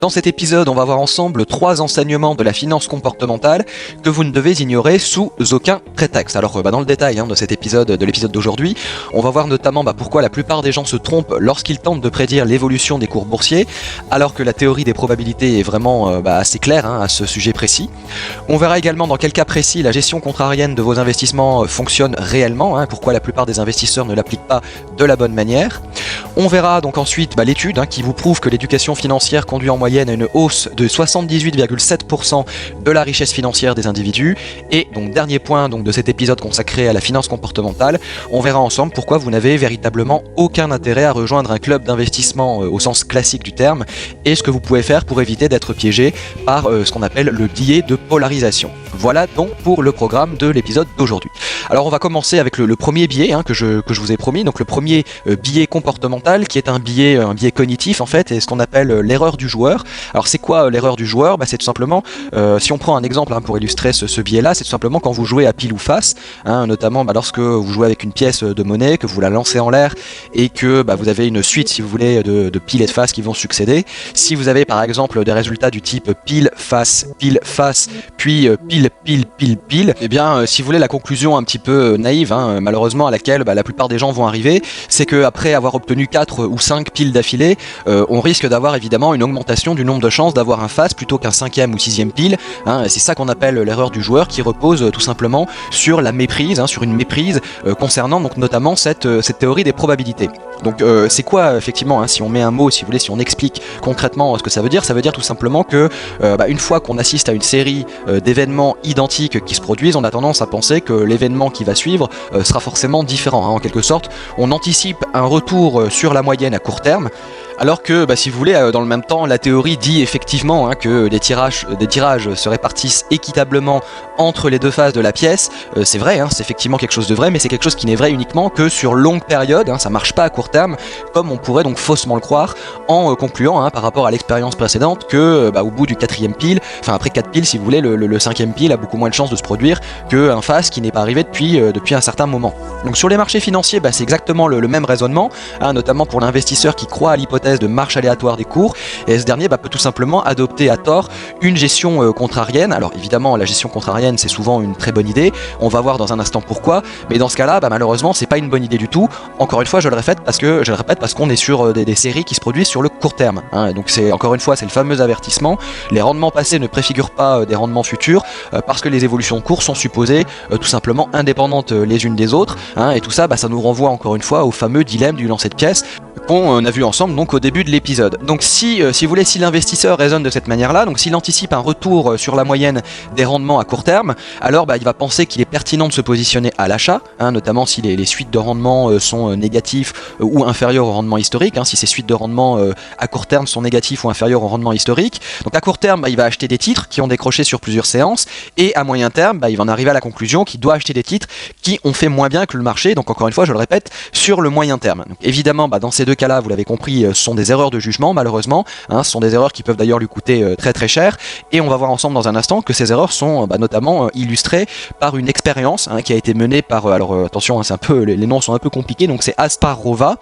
Dans cet épisode, on va voir ensemble 3 enseignements de la finance comportementale que vous ne devez ignorer sous aucun prétexte. Alors dans le détail de cet épisode, de l'épisode d'aujourd'hui, on va voir notamment pourquoi la plupart des gens se trompent lorsqu'ils tentent de prédire l'évolution des cours boursiers, alors que la théorie des probabilités est vraiment assez claire à ce sujet précis. On verra également dans quel cas précis la gestion contrarienne de vos investissements fonctionne réellement, pourquoi la plupart des investisseurs ne l'appliquent pas de la bonne manière. On verra donc ensuite l'étude qui vous prouve que l'éducation financière conduit en moyenne à une hausse de 78,7% de la richesse financière des individus. Et donc dernier point de cet épisode consacré à la finance comportementale, on verra ensemble pourquoi vous n'avez véritablement aucun intérêt à rejoindre un club d'investissement au sens classique du terme et ce que vous pouvez faire pour éviter d'être piégé par ce qu'on appelle le biais de polarisation. Voilà donc pour le programme de l'épisode d'aujourd'hui. Alors on va commencer avec le premier biais que je vous ai promis, donc le premier biais comportemental qui est un biais cognitif en fait, et ce qu'on appelle l'erreur du joueur. Alors c'est quoi l'erreur du joueur? C'est tout simplement, si on prend un exemple pour illustrer ce biais là, c'est tout simplement quand vous jouez à pile ou face, notamment lorsque vous jouez avec une pièce de monnaie, que vous la lancez en l'air et que vous avez une suite si vous voulez de pile et de face qui vont succéder. Si vous avez par exemple des résultats du type pile, face, puis pile, et bien si vous voulez la conclusion un petit peu naïve, malheureusement à laquelle la plupart des gens vont arriver, c'est qu'après avoir obtenu 4 ou 5 piles d'affilée, on risque d'avoir évidemment une augmentation du nombre de chances d'avoir un face plutôt qu'un 5e ou 6e pile. C'est ça qu'on appelle l'erreur du joueur, qui repose tout simplement sur la méprise, sur une méprise concernant donc notamment cette théorie des probabilités. Donc c'est quoi effectivement, si on met un mot, si vous voulez, si on explique concrètement ce que ça veut dire tout simplement que une fois qu'on assiste à une série d'événements identiques qui se produisent, on a tendance à penser que l'événement qui va suivre sera forcément différent. En quelque sorte, on anticipe un retour sur la moyenne à court terme, alors que si vous voulez, dans le même temps, la théorie dit effectivement que des tirages se répartissent équitablement entre les deux faces de la pièce. C'est vrai, c'est effectivement quelque chose de vrai, mais c'est quelque chose qui n'est vrai uniquement que sur longue période, ça marche pas à court terme, comme on pourrait donc faussement le croire, en concluant par rapport à l'expérience précédente que au bout du 4e pile, enfin après 4 piles si vous voulez, le 5e pile a beaucoup moins de chances de se produire qu'un face qui n'est pas arrivé depuis un certain moment. Donc sur les marchés financiers, c'est exactement le même raisonnement, notamment pour l'investisseur qui croit à l'hypothèse de marche aléatoire des cours, et ce dernier peut tout simplement adopter à tort une gestion contrarienne. Alors évidemment la gestion contrarienne c'est souvent une très bonne idée, on va voir dans un instant pourquoi, mais dans ce cas là malheureusement c'est pas une bonne idée du tout. Encore une fois je le répète parce qu'on est sur des séries qui se produisent sur le court terme, donc c'est encore une fois c'est le fameux avertissement, les rendements passés ne préfigurent pas des rendements futurs, parce que les évolutions de cours sont supposées tout simplement indépendantes les unes des autres, et tout ça ça nous renvoie encore une fois au fameux dilemme du lancer de pièces qu'on a vu ensemble donc au début de l'épisode. Donc si vous voulez, si l'investisseur raisonne de cette manière-là, donc s'il anticipe un retour sur la moyenne des rendements à court terme, alors il va penser qu'il est pertinent de se positionner à l'achat, notamment si les suites de rendement sont négatifs ou inférieurs au rendement historique, si ces suites de rendement à court terme sont négatifs ou inférieurs au rendement historique. Donc à court terme, il va acheter des titres qui ont décroché sur plusieurs séances, et à moyen terme, il va en arriver à la conclusion qu'il doit acheter des titres qui ont fait moins bien que le marché, donc encore une fois, je le répète, sur le moyen terme. Donc évidemment, dans ces deux cas-là, vous l'avez compris, ce sont des erreurs de jugement malheureusement, ce sont des erreurs qui peuvent d'ailleurs lui coûter très très cher, et on va voir ensemble dans un instant que ces erreurs sont notamment illustrées par une expérience qui a été menée par, alors attention, c'est un peu, les noms sont un peu compliqués, donc c'est Asparova,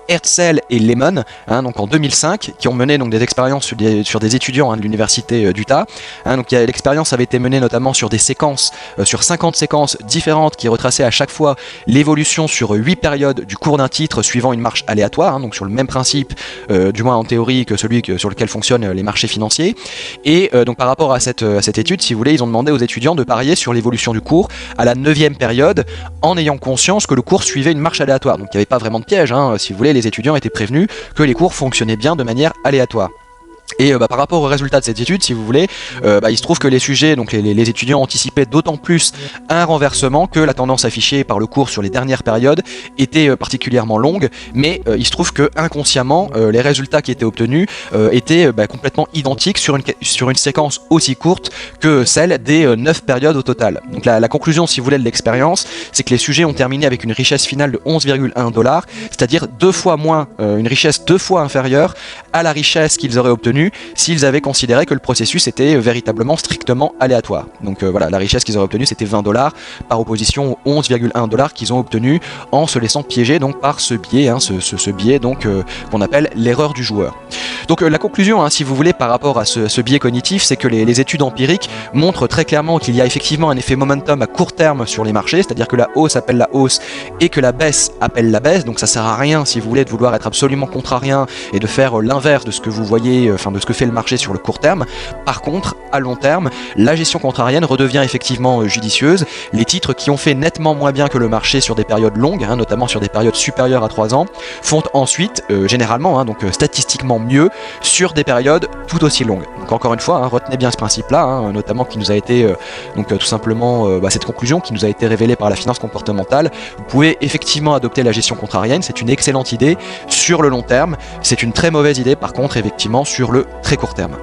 Herzl et Lehman, donc en 2005, qui ont mené donc des expériences sur des étudiants de l'université d'Utah. Donc l'expérience avait été menée notamment sur des séquences, sur 50 séquences différentes qui retraçaient à chaque fois l'évolution sur 8 périodes du cours d'un titre suivant une marche aléatoire, donc sur le même principe, du moins en théorie, que celui sur lequel fonctionnent les marchés financiers. Et donc par rapport à cette étude, si vous voulez, ils ont demandé aux étudiants de parier sur l'évolution du cours à la 9e période, en ayant conscience que le cours suivait une marche aléatoire. Donc il n'y avait pas vraiment de piège, si vous voulez, les étudiants étaient prévenus que les cours fonctionnaient bien de manière aléatoire. Et par rapport aux résultats de cette étude, si vous voulez, il se trouve que les sujets, donc les étudiants anticipaient d'autant plus un renversement que la tendance affichée par le cours sur les dernières périodes était particulièrement longue, mais il se trouve que inconsciemment, les résultats qui étaient obtenus étaient complètement identiques sur une séquence aussi courte que celle des 9 périodes au total. Donc la conclusion, si vous voulez, de l'expérience, c'est que les sujets ont terminé avec une richesse finale de 11,1 $, c'est-à-dire 2 fois moins, une richesse 2 fois inférieure à la richesse qu'ils auraient obtenue s'ils avaient considéré que le processus était véritablement strictement aléatoire. Donc voilà, la richesse qu'ils auraient obtenue c'était 20 $, par opposition aux 11,1 $ qu'ils ont obtenus en se laissant piéger donc par ce biais, ce biais donc qu'on appelle l'erreur du joueur. Donc la conclusion, si vous voulez, par rapport à ce biais cognitif, c'est que les études empiriques montrent très clairement qu'il y a effectivement un effet momentum à court terme sur les marchés, c'est-à-dire que la hausse appelle la hausse et que la baisse appelle la baisse, donc ça sert à rien si vous voulez de vouloir être absolument contrarien et de faire l'inverse de ce que vous voyez, de ce que fait le marché sur le court terme. Par contre, à long terme, la gestion contrarienne redevient effectivement judicieuse. Les titres qui ont fait nettement moins bien que le marché sur des périodes longues, notamment sur des périodes supérieures à 3 ans, font ensuite, généralement, donc statistiquement mieux sur des périodes tout aussi longues. Donc encore une fois, retenez bien ce principe-là, notamment qui nous a été, tout simplement, cette conclusion qui nous a été révélée par la finance comportementale. Vous pouvez effectivement adopter la gestion contrarienne, c'est une excellente idée sur le long terme, c'est une très mauvaise idée par contre, effectivement, sur le très court terme.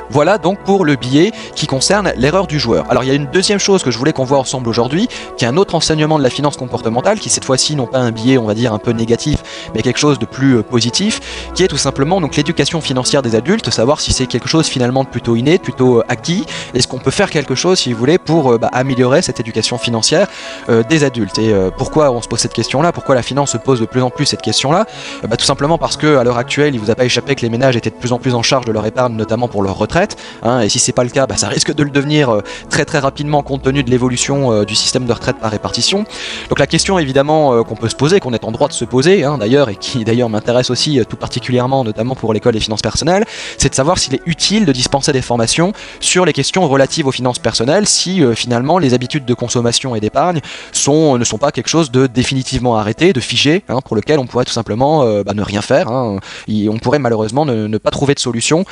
Voilà donc pour le biais qui concerne l'erreur du joueur. Alors il y a une deuxième chose que je voulais qu'on voit ensemble aujourd'hui, qui est un autre enseignement de la finance comportementale, qui cette fois-ci non pas un biais on va dire un peu négatif, mais quelque chose de plus positif, qui est tout simplement donc l'éducation financière des adultes, savoir si c'est quelque chose finalement de plutôt inné, plutôt acquis, est-ce qu'on peut faire quelque chose si vous voulez pour améliorer cette éducation financière des adultes. Et pourquoi on se pose cette question-là, pourquoi la finance se pose de plus en plus cette question-là, tout simplement parce que à l'heure actuelle il vous a pas échappé que les ménages étaient de plus en plus en charge de leur épargne, notamment pour leur retraite. Et si c'est pas le cas, ça risque de le devenir très très rapidement compte tenu de l'évolution du système de retraite par répartition. Donc la question évidemment qu'on peut se poser, qu'on est en droit de se poser d'ailleurs, et qui d'ailleurs m'intéresse aussi tout particulièrement, notamment pour l'école des finances personnelles, c'est de savoir s'il est utile de dispenser des formations sur les questions relatives aux finances personnelles, si finalement les habitudes de consommation et d'épargne ne sont pas quelque chose de définitivement arrêté, de figé, pour lequel on pourrait tout simplement ne rien faire. On pourrait malheureusement ne pas trouver de solution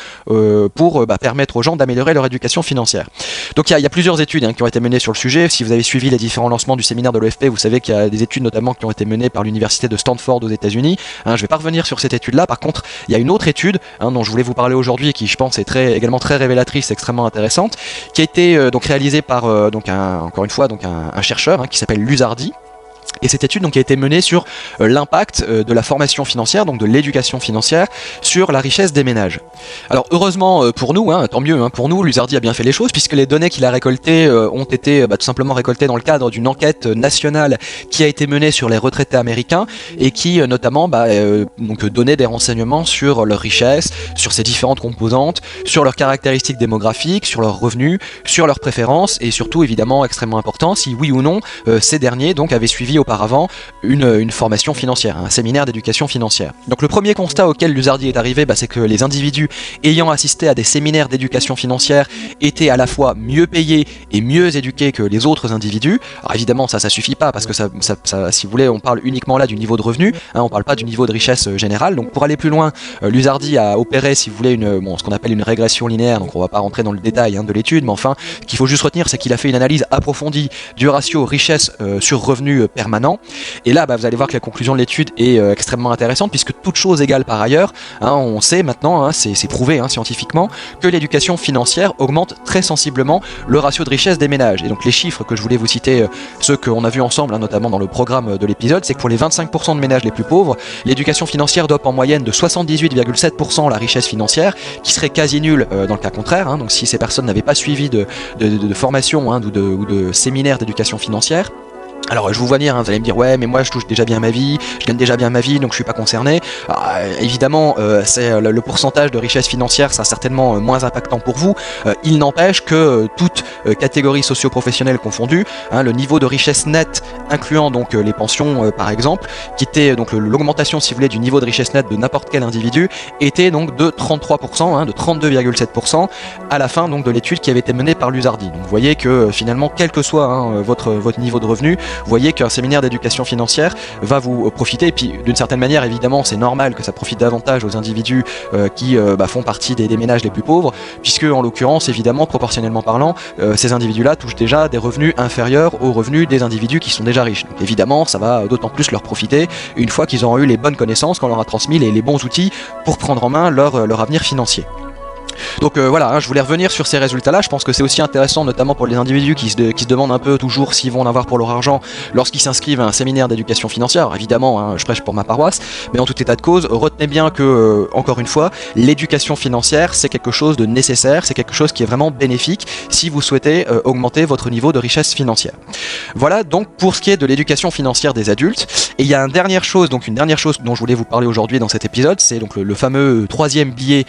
pour permettre aux gens d'améliorer leur éducation financière. Donc il y a plusieurs études qui ont été menées sur le sujet. Si vous avez suivi les différents lancements du séminaire de l'OFP, vous savez qu'il y a des études notamment qui ont été menées par l'université de Stanford aux États-Unis. Je ne vais pas revenir sur cette étude-là. Par contre, il y a une autre étude dont je voulais vous parler aujourd'hui, qui je pense est également très révélatrice, extrêmement intéressante, qui a été donc réalisée par un chercheur qui s'appelle Luzardi. Et cette étude donc a été menée sur l'impact de la formation financière, donc de l'éducation financière, sur la richesse des ménages. Alors heureusement pour nous, tant mieux pour nous, Luzardi a bien fait les choses, puisque les données qu'il a récoltées ont été tout simplement récoltées dans le cadre d'une enquête nationale qui a été menée sur les retraités américains, et qui notamment donnait des renseignements sur leur richesse, sur ses différentes composantes, sur leurs caractéristiques démographiques, sur leurs revenus, sur leurs préférences, et surtout évidemment extrêmement important, si oui ou non ces derniers donc avaient suivi auparavant une formation financière, un séminaire d'éducation financière. Donc le premier constat auquel Luzardi est arrivé, c'est que les individus ayant assisté à des séminaires d'éducation financière étaient à la fois mieux payés et mieux éduqués que les autres individus. Alors évidemment ça suffit pas, parce que ça, si vous voulez, on parle uniquement là du niveau de revenu, on parle pas du niveau de richesse générale. Donc pour aller plus loin, Luzardi a opéré, si vous voulez, ce qu'on appelle une régression linéaire. Donc on va pas rentrer dans le détail de l'étude, mais enfin, ce qu'il faut juste retenir, c'est qu'il a fait une analyse approfondie du ratio richesse sur revenu permanent. Et là, vous allez voir que la conclusion de l'étude est extrêmement intéressante, puisque toute chose égale par ailleurs, on sait maintenant, c'est prouvé scientifiquement, que l'éducation financière augmente très sensiblement le ratio de richesse des ménages. Et donc les chiffres que je voulais vous citer, ceux qu'on a vus ensemble, notamment dans le programme de l'épisode, c'est que pour les 25% de ménages les plus pauvres, l'éducation financière dope en moyenne de 78,7% la richesse financière, qui serait quasi nulle dans le cas contraire. Donc si ces personnes n'avaient pas suivi de formation ou de séminaire d'éducation financière. Alors je vous vois venir, vous allez me dire ouais mais moi je touche déjà bien ma vie, je gagne déjà bien ma vie donc je suis pas concerné. Alors, évidemment c'est le pourcentage de richesse financière sera certainement moins impactant pour vous. Il n'empêche que toute catégorie socio-professionnelle confondue, le niveau de richesse nette incluant donc les pensions par exemple, qui était donc l'augmentation si vous voulez du niveau de richesse nette de n'importe quel individu, était donc de 33%, de 32,7% à la fin donc de l'étude qui avait été menée par Luzardi. Donc vous voyez que finalement quel que soit votre niveau de revenu, vous voyez qu'un séminaire d'éducation financière va vous profiter, et puis d'une certaine manière évidemment c'est normal que ça profite davantage aux individus qui font partie des ménages les plus pauvres, puisque en l'occurrence évidemment proportionnellement parlant ces individus là touchent déjà des revenus inférieurs aux revenus des individus qui sont déjà riches. Donc évidemment ça va d'autant plus leur profiter une fois qu'ils auront eu les bonnes connaissances, qu'on leur a transmis les bons outils pour prendre en main leur avenir financier. Donc voilà, hein, je voulais revenir sur ces résultats-là. Je pense que c'est aussi intéressant, notamment pour les individus qui se demandent un peu toujours s'ils vont en avoir pour leur argent lorsqu'ils s'inscrivent à un séminaire d'éducation financière. Alors, évidemment, hein, je prêche pour ma paroisse, mais en tout état de cause, retenez bien que, encore une fois, l'éducation financière, c'est quelque chose de nécessaire, c'est quelque chose qui est vraiment bénéfique si vous souhaitez augmenter votre niveau de richesse financière. Voilà donc pour ce qui est de l'éducation financière des adultes. Et il y a une dernière chose dont je voulais vous parler aujourd'hui dans cet épisode, c'est donc le fameux troisième biais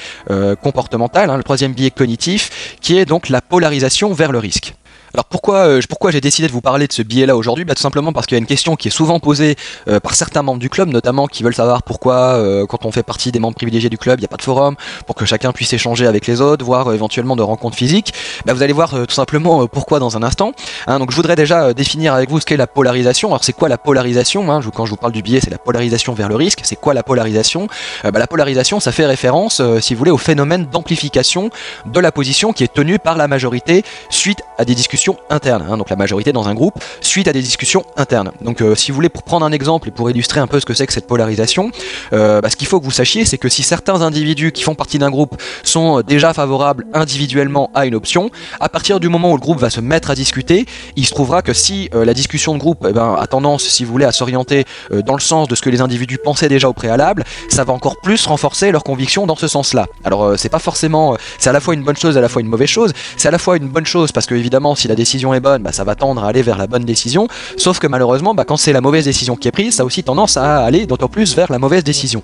comportemental, hein, le troisième biais cognitif, qui est donc la polarisation vers le risque. Alors pourquoi j'ai décidé de vous parler de ce biais-là aujourd'hui ? Tout simplement parce qu'il y a une question qui est souvent posée par certains membres du club, notamment qui veulent savoir pourquoi quand on fait partie des membres privilégiés du club, il n'y a pas de forum, pour que chacun puisse échanger avec les autres, voire éventuellement de rencontres physiques. Vous allez voir tout simplement pourquoi dans un instant. Hein, donc je voudrais déjà définir avec vous ce qu'est la polarisation. Alors c'est quoi la polarisation, hein, quand je vous parle du biais, c'est la polarisation vers le risque. C'est quoi la polarisation ? La polarisation, ça fait référence, si vous voulez, au phénomène d'amplification de la position qui est tenue par la majorité suite à des discussions internes, hein, donc la majorité dans un groupe, suite à des discussions internes. Donc si vous voulez, pour prendre un exemple et pour illustrer un peu ce que c'est que cette polarisation, ce qu'il faut que vous sachiez, c'est que si certains individus qui font partie d'un groupe sont déjà favorables individuellement à une option, à partir du moment où le groupe va se mettre à discuter, il se trouvera que si la discussion de groupe a tendance, si vous voulez, à s'orienter dans le sens de ce que les individus pensaient déjà au préalable, ça va encore plus renforcer leur conviction dans ce sens-là. Alors c'est pas forcément, c'est à la fois une bonne chose, à la fois une mauvaise chose. C'est à la fois une bonne chose parce que évidemment, si la décision est bonne, ça va tendre à aller vers la bonne décision, sauf que malheureusement, quand c'est la mauvaise décision qui est prise, ça a aussi tendance à aller d'autant plus vers la mauvaise décision.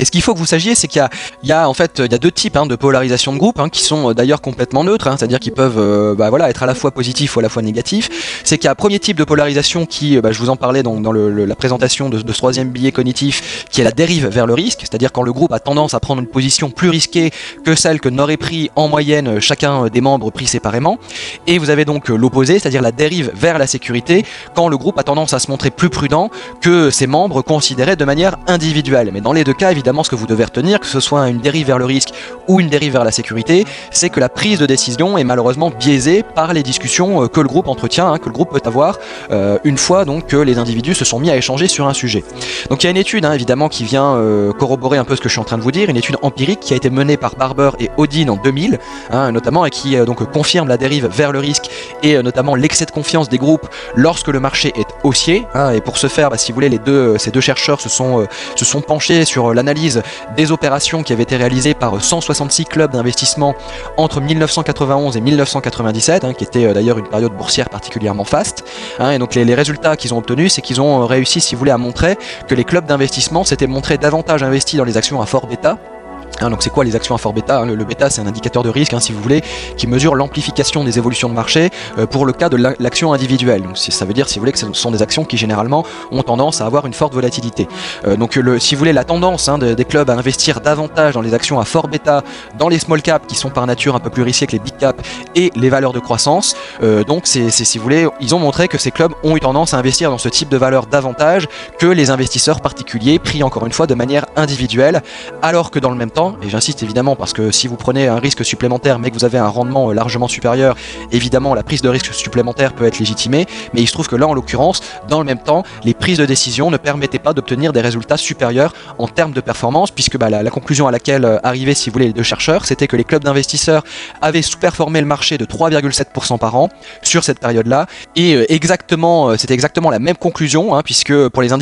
Et ce qu'il faut que vous sachiez, c'est qu'il y a deux types de polarisation de groupe qui sont d'ailleurs complètement neutres, c'est-à-dire qu'ils peuvent être à la fois positifs ou à la fois négatifs. C'est qu'il y a un premier type de polarisation qui, je vous en parlais dans la présentation de ce troisième biais cognitif, qui est la dérive vers le risque, c'est-à-dire quand le groupe a tendance à prendre une position plus risquée que celle que n'aurait pris en moyenne chacun des membres pris séparément. Et vous avez donc l'opposé, c'est-à-dire la dérive vers la sécurité, quand le groupe a tendance à se montrer plus prudent que ses membres considérés de manière individuelle. Mais dans les deux cas, évidemment, ce que vous devez retenir, que ce soit une dérive vers le risque ou une dérive vers la sécurité, c'est que la prise de décision est malheureusement biaisée par les discussions que le groupe entretient, que le groupe peut avoir une fois donc que les individus se sont mis à échanger sur un sujet. Donc il y a une étude évidemment qui vient corroborer un peu ce que je suis en train de vous dire, une étude empirique qui a été menée par Barber et Odin en 2000, notamment, et qui donc confirme la dérive vers le risque et notamment l'excès de confiance des groupes lorsque le marché est haussier. Et pour ce faire, si vous voulez, ces deux chercheurs se sont penchés sur l'analyse des opérations qui avaient été réalisées par 166 clubs d'investissement entre 1991 et 1997, qui était d'ailleurs une période boursière particulièrement faste. Et donc les résultats qu'ils ont obtenus, c'est qu'ils ont réussi, si vous voulez, à montrer que les clubs d'investissement s'étaient montrés davantage investis dans les actions à fort bêta. Donc c'est quoi les actions à fort bêta ? Le bêta, c'est un indicateur de risque, si vous voulez, qui mesure l'amplification des évolutions de marché pour le cas de l'action individuelle. Donc ça veut dire, si vous voulez, que ce sont des actions qui généralement ont tendance à avoir une forte volatilité. Si vous voulez, la tendance des clubs à investir davantage dans les actions à fort bêta, dans les small caps qui sont par nature un peu plus risqués que les big caps et les valeurs de croissance, si vous voulez, ils ont montré que ces clubs ont eu tendance à investir dans ce type de valeurs davantage que les investisseurs particuliers pris encore une fois de manière individuelle, alors que dans le même temps, et j'insiste évidemment parce que si vous prenez un risque supplémentaire mais que vous avez un rendement largement supérieur, évidemment la prise de risque supplémentaire peut être légitimée, mais il se trouve que là en l'occurrence, dans le même temps, les prises de décision ne permettaient pas d'obtenir des résultats supérieurs en termes de performance, puisque la conclusion à laquelle arrivaient, si vous voulez, les deux chercheurs, c'était que les clubs d'investisseurs avaient sous-performé le marché de 3,7% par an sur cette période-là, et c'était exactement la même conclusion, puisque pour les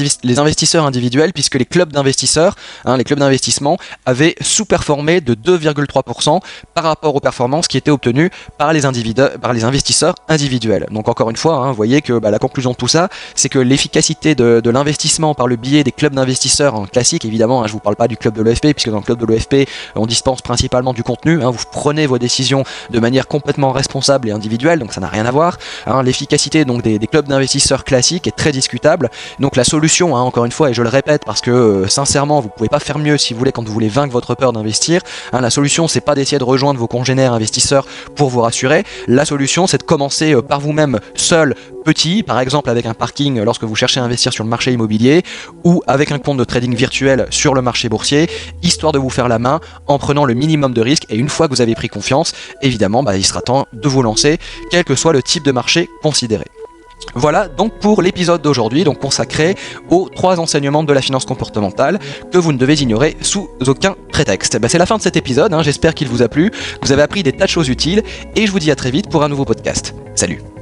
investisseurs individuels, puisque les clubs d'investisseurs, les clubs d'investissement avaient sous-performé de 2,3% par rapport aux performances qui étaient obtenues par les investisseurs individuels. Donc encore une fois, vous voyez que la conclusion de tout ça, c'est que l'efficacité de l'investissement par le biais des clubs d'investisseurs en classique, évidemment, je ne vous parle pas du club de l'EFP, puisque dans le club de l'EFP, on dispense principalement du contenu, vous prenez vos décisions de manière complètement responsable et individuelle, donc ça n'a rien à voir. L'efficacité donc des clubs d'investisseurs classiques est très discutable. Donc la solution, encore une fois, et je le répète parce que sincèrement, vous ne pouvez pas faire mieux si vous voulez quand vous voulez vaincre votre peur d'investir. La solution, c'est pas d'essayer de rejoindre vos congénères investisseurs pour vous rassurer. La solution, c'est de commencer par vous-même seul, petit, par exemple avec un parking lorsque vous cherchez à investir sur le marché immobilier, ou avec un compte de trading virtuel sur le marché boursier, histoire de vous faire la main en prenant le minimum de risques. Et une fois que vous avez pris confiance, évidemment, il sera temps de vous lancer, quel que soit le type de marché considéré. Voilà donc pour l'épisode d'aujourd'hui, donc consacré aux 3 enseignements de la finance comportementale que vous ne devez ignorer sous aucun prétexte. C'est la fin de cet épisode, j'espère qu'il vous a plu, vous avez appris des tas de choses utiles, et je vous dis à très vite pour un nouveau podcast. Salut!